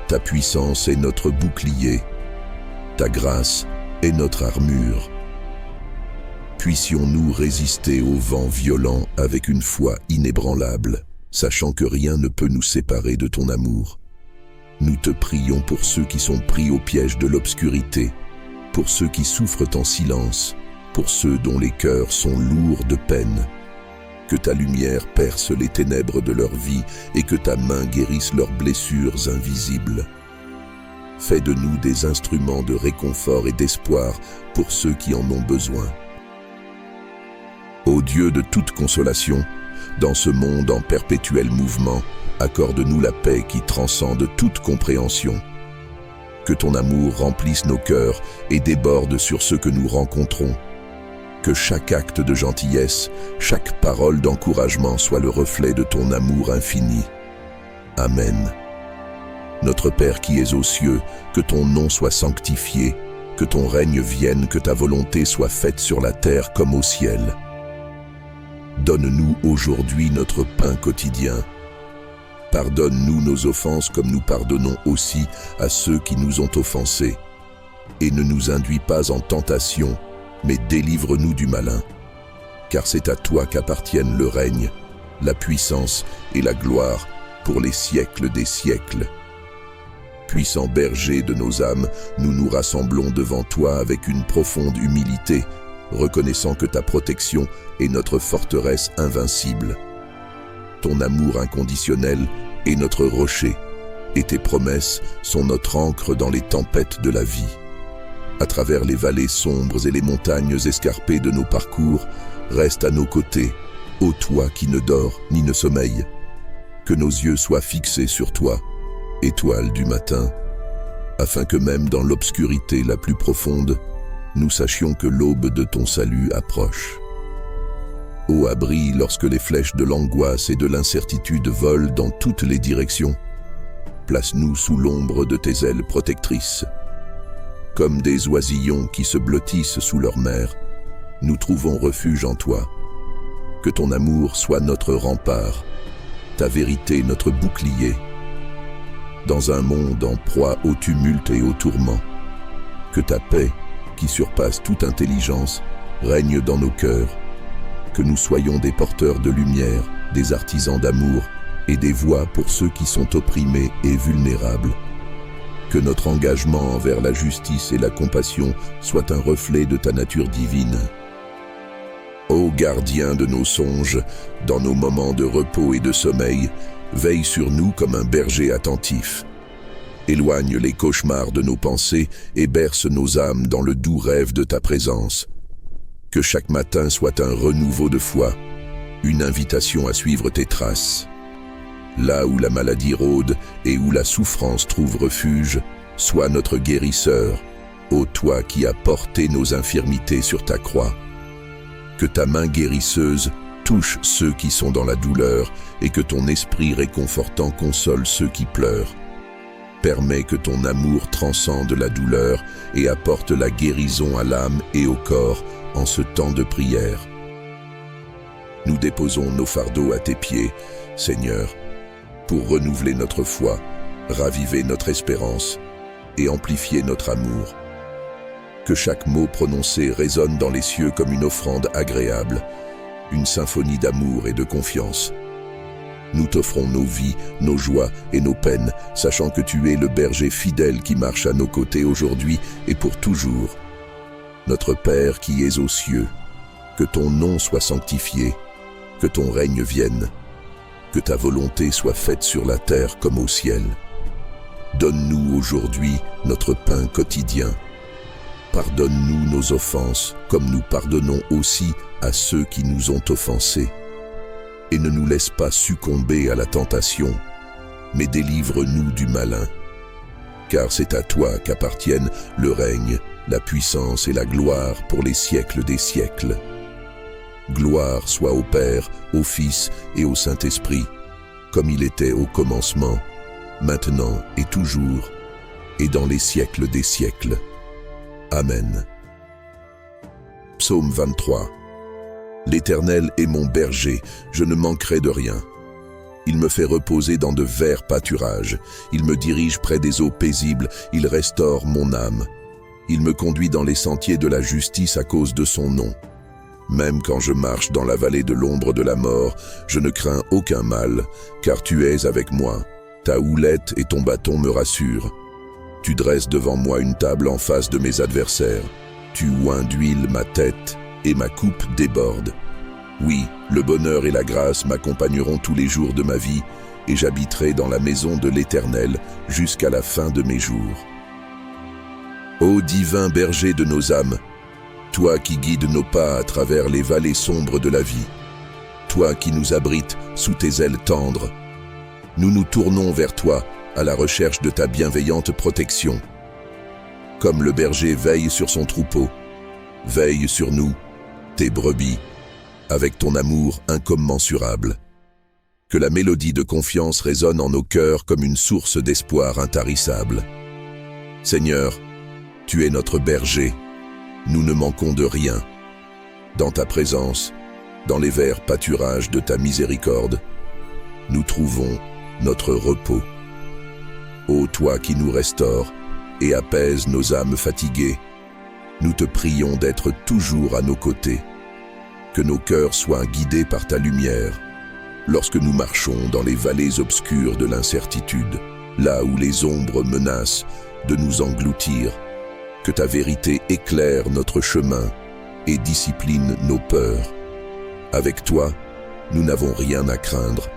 Speaker 1: Ta puissance est notre bouclier, ta grâce est notre armure. Puissions-nous résister aux vents violents avec une foi inébranlable, sachant que rien ne peut nous séparer de ton amour. Nous te prions pour ceux qui sont pris au piège de l'obscurité, pour ceux qui souffrent en silence, pour ceux dont les cœurs sont lourds de peine. Que ta lumière perce les ténèbres de leur vie et que ta main guérisse leurs blessures invisibles. Fais de nous des instruments de réconfort et d'espoir pour ceux qui en ont besoin. Ô Dieu de toute consolation, dans ce monde en perpétuel mouvement, accorde-nous la paix qui transcende toute compréhension. Que ton amour remplisse nos cœurs et déborde sur ceux que nous rencontrons. Que chaque acte de gentillesse, chaque parole d'encouragement soit le reflet de ton amour infini. Amen. Notre Père qui es aux cieux, que ton nom soit sanctifié, que ton règne vienne, que ta volonté soit faite sur la terre comme au ciel. Donne-nous aujourd'hui notre pain quotidien. Pardonne-nous nos offenses comme nous pardonnons aussi à ceux qui nous ont offensés. Et ne nous induis pas en tentation, mais délivre-nous du malin. Car c'est à toi qu'appartiennent le règne, la puissance et la gloire pour les siècles des siècles. Puissant berger de nos âmes, nous nous rassemblons devant toi avec une profonde humilité, reconnaissant que ta protection est notre forteresse invincible. Ton amour inconditionnel est notre rocher, et tes promesses sont notre ancre dans les tempêtes de la vie. À travers les vallées sombres et les montagnes escarpées de nos parcours, reste à nos côtés, ô toi qui ne dors ni ne sommeille. Que nos yeux soient fixés sur toi, étoile du matin, afin que même dans l'obscurité la plus profonde, nous sachions que l'aube de ton salut approche. Ô abri lorsque les flèches de l'angoisse et de l'incertitude volent dans toutes les directions, place-nous sous l'ombre de tes ailes protectrices. Comme des oisillons qui se blottissent sous leur mère, nous trouvons refuge en toi. Que ton amour soit notre rempart, ta vérité notre bouclier. Dans un monde en proie au tumulte et au tourment, que ta paix, qui surpasse toute intelligence, règne dans nos cœurs. Que nous soyons des porteurs de lumière, des artisans d'amour et des voix pour ceux qui sont opprimés et vulnérables. Que notre engagement envers la justice et la compassion soit un reflet de ta nature divine. Ô gardien de nos songes, dans nos moments de repos et de sommeil, veille sur nous comme un berger attentif. Éloigne les cauchemars de nos pensées et berce nos âmes dans le doux rêve de ta présence. Que chaque matin soit un renouveau de foi, une invitation à suivre tes traces. Là où la maladie rôde et où la souffrance trouve refuge, sois notre guérisseur, ô toi qui as porté nos infirmités sur ta croix. Que ta main guérisseuse touche ceux qui sont dans la douleur et que ton esprit réconfortant console ceux qui pleurent. Permets que ton amour transcende la douleur et apporte la guérison à l'âme et au corps en ce temps de prière. Nous déposons nos fardeaux à tes pieds, Seigneur, pour renouveler notre foi, raviver notre espérance et amplifier notre amour. Que chaque mot prononcé résonne dans les cieux comme une offrande agréable, une symphonie d'amour et de confiance. Nous t'offrons nos vies, nos joies et nos peines, sachant que tu es le berger fidèle qui marche à nos côtés aujourd'hui et pour toujours. Notre Père qui es aux cieux, que ton nom soit sanctifié, que ton règne vienne, que ta volonté soit faite sur la terre comme au ciel. Donne-nous aujourd'hui notre pain quotidien. Pardonne-nous nos offenses, comme nous pardonnons aussi à ceux qui nous ont offensés. Et ne nous laisse pas succomber à la tentation, mais délivre-nous du malin. Car c'est à toi qu'appartiennent le règne, la puissance et la gloire pour les siècles des siècles. Gloire soit au Père, au Fils et au Saint-Esprit, comme il était au commencement, maintenant et toujours, et dans les siècles des siècles. Amen. Psaume 23. L'Éternel est mon berger, je ne manquerai de rien. Il me fait reposer dans de verts pâturages, il me dirige près des eaux paisibles, il restaure mon âme. Il me conduit dans les sentiers de la justice à cause de son nom. Même quand je marche dans la vallée de l'ombre de la mort, je ne crains aucun mal, car tu es avec moi. Ta houlette et ton bâton me rassurent. Tu dresses devant moi une table en face de mes adversaires. Tu oins d'huile ma tête et ma coupe déborde. Oui, le bonheur et la grâce m'accompagneront tous les jours de ma vie, et j'habiterai dans la maison de l'Éternel jusqu'à la fin de mes jours. Ô divin berger de nos âmes, toi qui guides nos pas à travers les vallées sombres de la vie, toi qui nous abrites sous tes ailes tendres, nous nous tournons vers toi à la recherche de ta bienveillante protection. Comme le berger veille sur son troupeau, veille sur nous, tes brebis, avec ton amour incommensurable. Que la mélodie de confiance résonne en nos cœurs comme une source d'espoir intarissable. Seigneur, tu es notre berger, nous ne manquons de rien. Dans ta présence, dans les verts pâturages de ta miséricorde, nous trouvons notre repos. Ô toi qui nous restaures et apaises nos âmes fatiguées, nous te prions d'être toujours à nos côtés. Que nos cœurs soient guidés par ta lumière, lorsque nous marchons dans les vallées obscures de l'incertitude, là où les ombres menacent de nous engloutir. Que ta vérité éclaire notre chemin et discipline nos peurs. Avec toi, nous n'avons rien à craindre,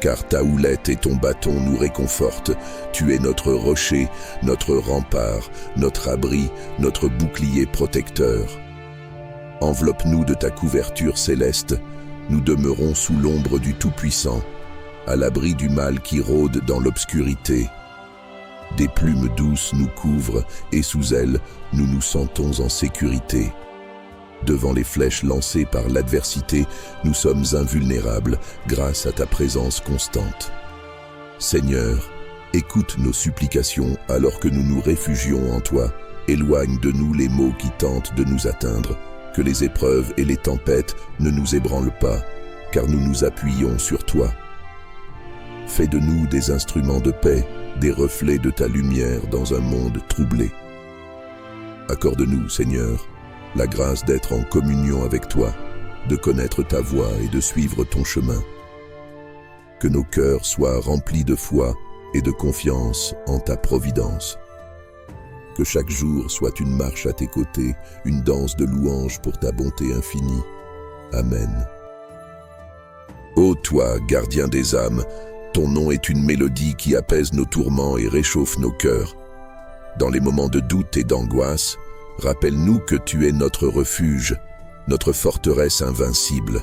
Speaker 1: car ta houlette et ton bâton nous réconfortent. Tu es notre rocher, notre rempart, notre abri, notre bouclier protecteur. Enveloppe-nous de ta couverture céleste, nous demeurons sous l'ombre du Tout-Puissant, à l'abri du mal qui rôde dans l'obscurité. Des plumes douces nous couvrent et sous elles, nous nous sentons en sécurité. Devant les flèches lancées par l'adversité, nous sommes invulnérables grâce à ta présence constante. Seigneur, écoute nos supplications alors que nous nous réfugions en toi. Éloigne de nous les maux qui tentent de nous atteindre. Que les épreuves et les tempêtes ne nous ébranlent pas, car nous nous appuyons sur toi. Fais de nous des instruments de paix, des reflets de ta lumière dans un monde troublé. Accorde-nous, Seigneur, la grâce d'être en communion avec toi, de connaître ta voie et de suivre ton chemin. Que nos cœurs soient remplis de foi et de confiance en ta providence. Que chaque jour soit une marche à tes côtés, une danse de louanges pour ta bonté infinie. Amen. Ô toi, gardien des âmes, ton nom est une mélodie qui apaise nos tourments et réchauffe nos cœurs. Dans les moments de doute et d'angoisse, rappelle-nous que tu es notre refuge, notre forteresse invincible.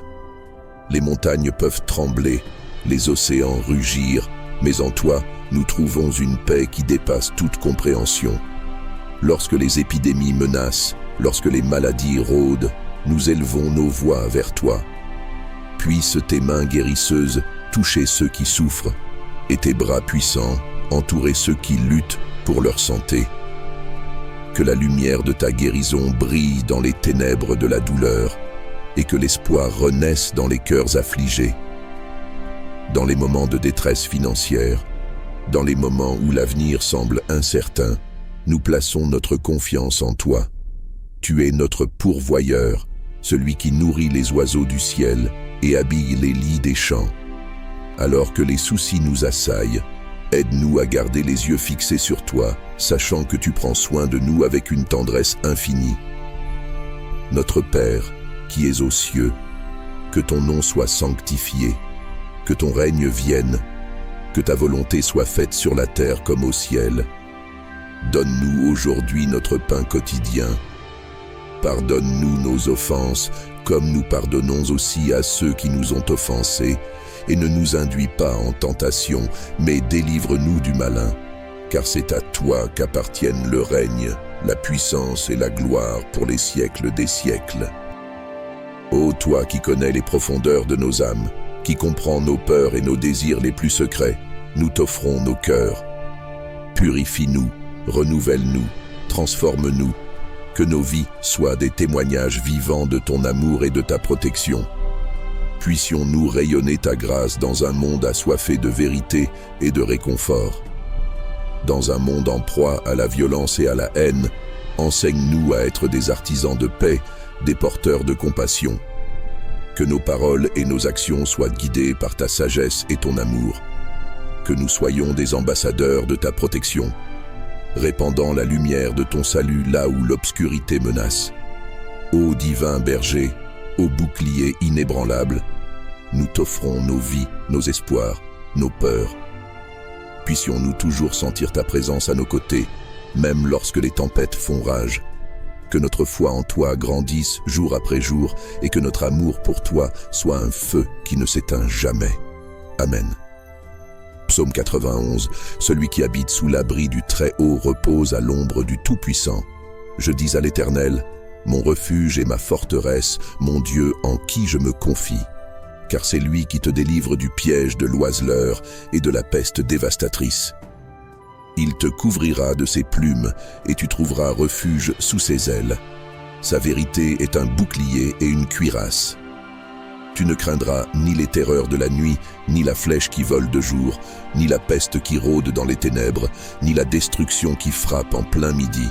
Speaker 1: Les montagnes peuvent trembler, les océans rugir, mais en toi, nous trouvons une paix qui dépasse toute compréhension. Lorsque les épidémies menacent, lorsque les maladies rôdent, nous élevons nos voix vers toi. Puisse tes mains guérisseuses toucher ceux qui souffrent, et tes bras puissants entourer ceux qui luttent pour leur santé. Que la lumière de ta guérison brille dans les ténèbres de la douleur, et que l'espoir renaisse dans les cœurs affligés. Dans les moments de détresse financière, dans les moments où l'avenir semble incertain, nous plaçons notre confiance en toi. Tu es notre pourvoyeur, celui qui nourrit les oiseaux du ciel et habille les lits des champs. Alors que les soucis nous assaillent, aide-nous à garder les yeux fixés sur toi, sachant que tu prends soin de nous avec une tendresse infinie. Notre Père, qui es aux cieux, que ton nom soit sanctifié, que ton règne vienne, que ta volonté soit faite sur la terre comme au ciel. Donne-nous aujourd'hui notre pain quotidien. Pardonne-nous nos offenses, comme nous pardonnons aussi à ceux qui nous ont offensés, et ne nous induis pas en tentation, mais délivre-nous du malin, car c'est à toi qu'appartiennent le règne, la puissance et la gloire pour les siècles des siècles. Ô toi qui connais les profondeurs de nos âmes, qui comprends nos peurs et nos désirs les plus secrets, nous t'offrons nos cœurs. Purifie-nous, renouvelle-nous, transforme-nous, que nos vies soient des témoignages vivants de ton amour et de ta protection. Puissions-nous rayonner ta grâce dans un monde assoiffé de vérité et de réconfort. Dans un monde en proie à la violence et à la haine, enseigne-nous à être des artisans de paix, des porteurs de compassion. Que nos paroles et nos actions soient guidées par ta sagesse et ton amour. Que nous soyons des ambassadeurs de ta protection, répandant la lumière de ton salut là où l'obscurité menace. Ô divin berger, ô bouclier inébranlable, nous t'offrons nos vies, nos espoirs, nos peurs. Puissions-nous toujours sentir ta présence à nos côtés, même lorsque les tempêtes font rage. Que notre foi en toi grandisse jour après jour et que notre amour pour toi soit un feu qui ne s'éteint jamais. Amen. Psaume 91. Celui qui habite sous l'abri du Très-Haut repose à l'ombre du Tout-Puissant. Je dis à l'Éternel, mon refuge et ma forteresse, mon Dieu en qui je me confie. Car c'est lui qui te délivre du piège de l'oiseleur et de la peste dévastatrice. Il te couvrira de ses plumes et tu trouveras refuge sous ses ailes. Sa vérité est un bouclier et une cuirasse. Tu ne craindras ni les terreurs de la nuit, ni la flèche qui vole de jour, ni la peste qui rôde dans les ténèbres, ni la destruction qui frappe en plein midi.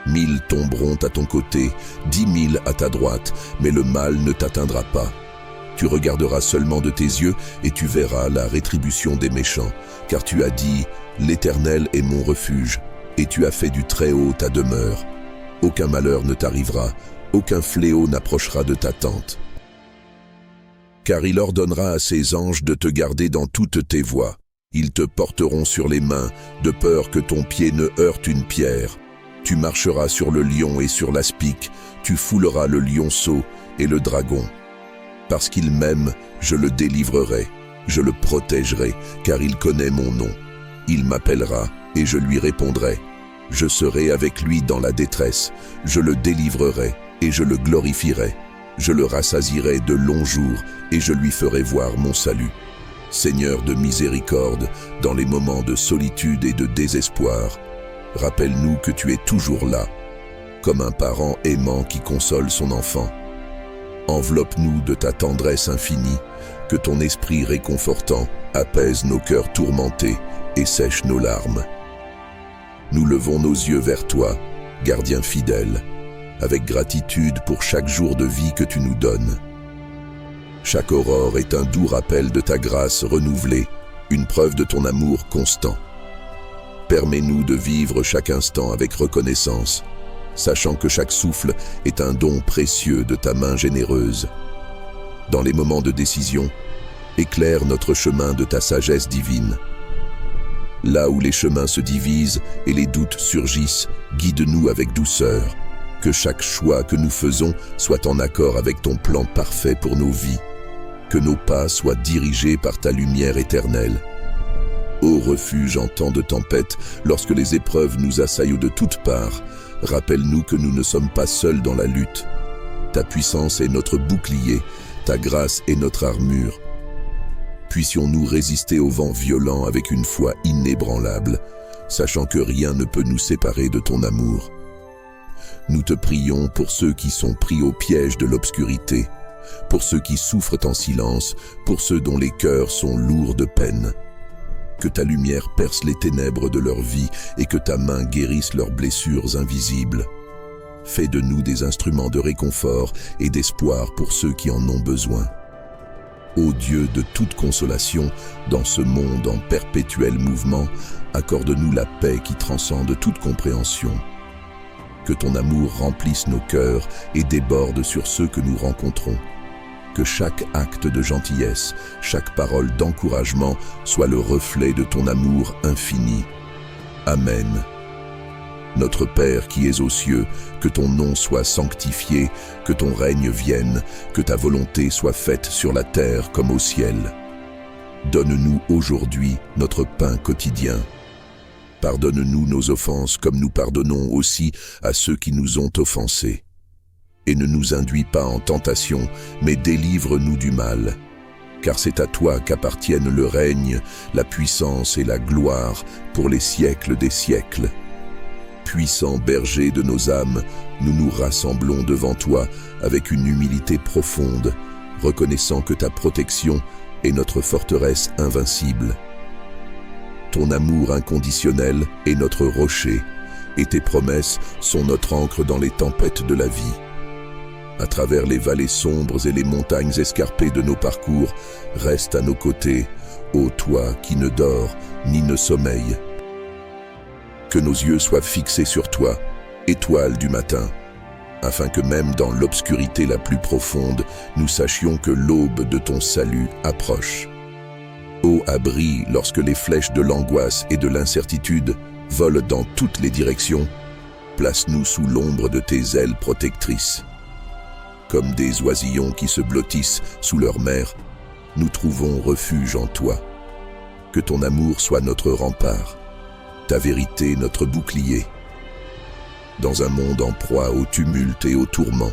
Speaker 1: 1000 tomberont à ton côté, 10 000 à ta droite, mais le mal ne t'atteindra pas. Tu regarderas seulement de tes yeux et tu verras la rétribution des méchants, car tu as dit « L'Éternel est mon refuge » et tu as fait du Très-Haut ta demeure. Aucun malheur ne t'arrivera, aucun fléau n'approchera de ta tente. Car il ordonnera à ses anges de te garder dans toutes tes voies. Ils te porteront sur les mains, de peur que ton pied ne heurte une pierre. Tu marcheras sur le lion et sur l'aspic, tu fouleras le lionceau et le dragon. Parce qu'il m'aime, je le délivrerai, je le protégerai, car il connaît mon nom. Il m'appellera et je lui répondrai. Je serai avec lui dans la détresse, je le délivrerai et je le glorifierai. Je le rassasierai de longs jours et je lui ferai voir mon salut. Seigneur de miséricorde, dans les moments de solitude et de désespoir, rappelle-nous que tu es toujours là, comme un parent aimant qui console son enfant. Enveloppe-nous de ta tendresse infinie, que ton esprit réconfortant apaise nos cœurs tourmentés et sèche nos larmes. Nous levons nos yeux vers toi, gardien fidèle, avec gratitude pour chaque jour de vie que tu nous donnes. Chaque aurore est un doux rappel de ta grâce renouvelée, une preuve de ton amour constant. Permets-nous de vivre chaque instant avec reconnaissance, sachant que chaque souffle est un don précieux de ta main généreuse. Dans les moments de décision, éclaire notre chemin de ta sagesse divine. Là où les chemins se divisent et les doutes surgissent, guide-nous avec douceur. Que chaque choix que nous faisons soit en accord avec ton plan parfait pour nos vies. Que nos pas soient dirigés par ta lumière éternelle. Ô refuge en temps de tempête, lorsque les épreuves nous assaillent de toutes parts, rappelle-nous que nous ne sommes pas seuls dans la lutte. Ta puissance est notre bouclier, ta grâce est notre armure. Puissions-nous résister aux vents violents avec une foi inébranlable, sachant que rien ne peut nous séparer de ton amour. Nous te prions pour ceux qui sont pris au piège de l'obscurité, pour ceux qui souffrent en silence, pour ceux dont les cœurs sont lourds de peine. Que ta lumière perce les ténèbres de leur vie et que ta main guérisse leurs blessures invisibles. Fais de nous des instruments de réconfort et d'espoir pour ceux qui en ont besoin. Ô Dieu de toute consolation, dans ce monde en perpétuel mouvement, accorde-nous la paix qui transcende toute compréhension. Que ton amour remplisse nos cœurs et déborde sur ceux que nous rencontrons. Que chaque acte de gentillesse, chaque parole d'encouragement soit le reflet de ton amour infini. Amen. Notre Père qui es aux cieux, que ton nom soit sanctifié, que ton règne vienne, que ta volonté soit faite sur la terre comme au ciel. Donne-nous aujourd'hui notre pain quotidien. Pardonne-nous nos offenses comme nous pardonnons aussi à ceux qui nous ont offensés. Et ne nous induis pas en tentation, mais délivre-nous du mal. Car c'est à toi qu'appartiennent le règne, la puissance et la gloire pour les siècles des siècles. Puissant berger de nos âmes, nous nous rassemblons devant toi avec une humilité profonde, reconnaissant que ta protection est notre forteresse invincible. Ton amour inconditionnel est notre rocher, et tes promesses sont notre ancre dans les tempêtes de la vie. À travers les vallées sombres et les montagnes escarpées de nos parcours, reste à nos côtés, ô toi qui ne dors ni ne sommeille. Que nos yeux soient fixés sur toi, étoile du matin, afin que même dans l'obscurité la plus profonde, nous sachions que l'aube de ton salut approche. Ô abri lorsque les flèches de l'angoisse et de l'incertitude vole dans toutes les directions, place-nous sous l'ombre de tes ailes protectrices. Comme des oisillons qui se blottissent sous leur mère, nous trouvons refuge en toi. Que ton amour soit notre rempart, ta vérité notre bouclier. Dans un monde en proie au tumulte et au tourment,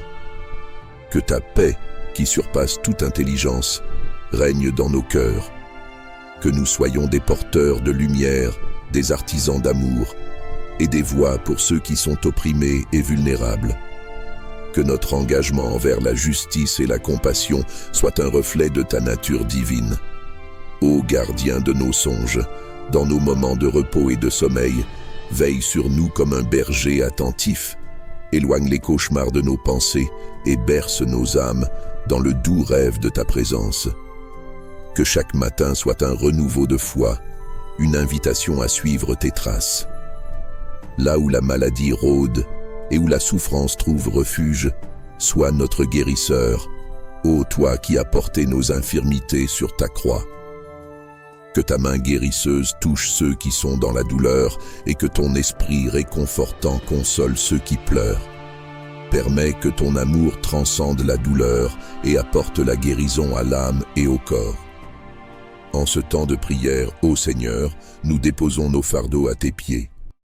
Speaker 1: que ta paix, qui surpasse toute intelligence, règne dans nos cœurs. Que nous soyons des porteurs de lumière, des artisans d'amour et des voix pour ceux qui sont opprimés et vulnérables. Que notre engagement envers la justice et la compassion soit un reflet de ta nature divine. Ô gardien de nos songes, dans nos moments de repos et de sommeil, veille sur nous comme un berger attentif. Éloigne les cauchemars de nos pensées et berce nos âmes dans le doux rêve de ta présence. Que chaque matin soit un renouveau de foi, une invitation à suivre tes traces. Là où la maladie rôde et où la souffrance trouve refuge, sois notre guérisseur, ô toi qui as porté nos infirmités sur ta croix. Que ta main guérisseuse touche ceux qui sont dans la douleur et que ton esprit réconfortant console ceux qui pleurent. Permets que ton amour transcende la douleur et apporte la guérison à l'âme et au corps. En ce temps de prière, ô Seigneur, nous déposons nos fardeaux à tes pieds.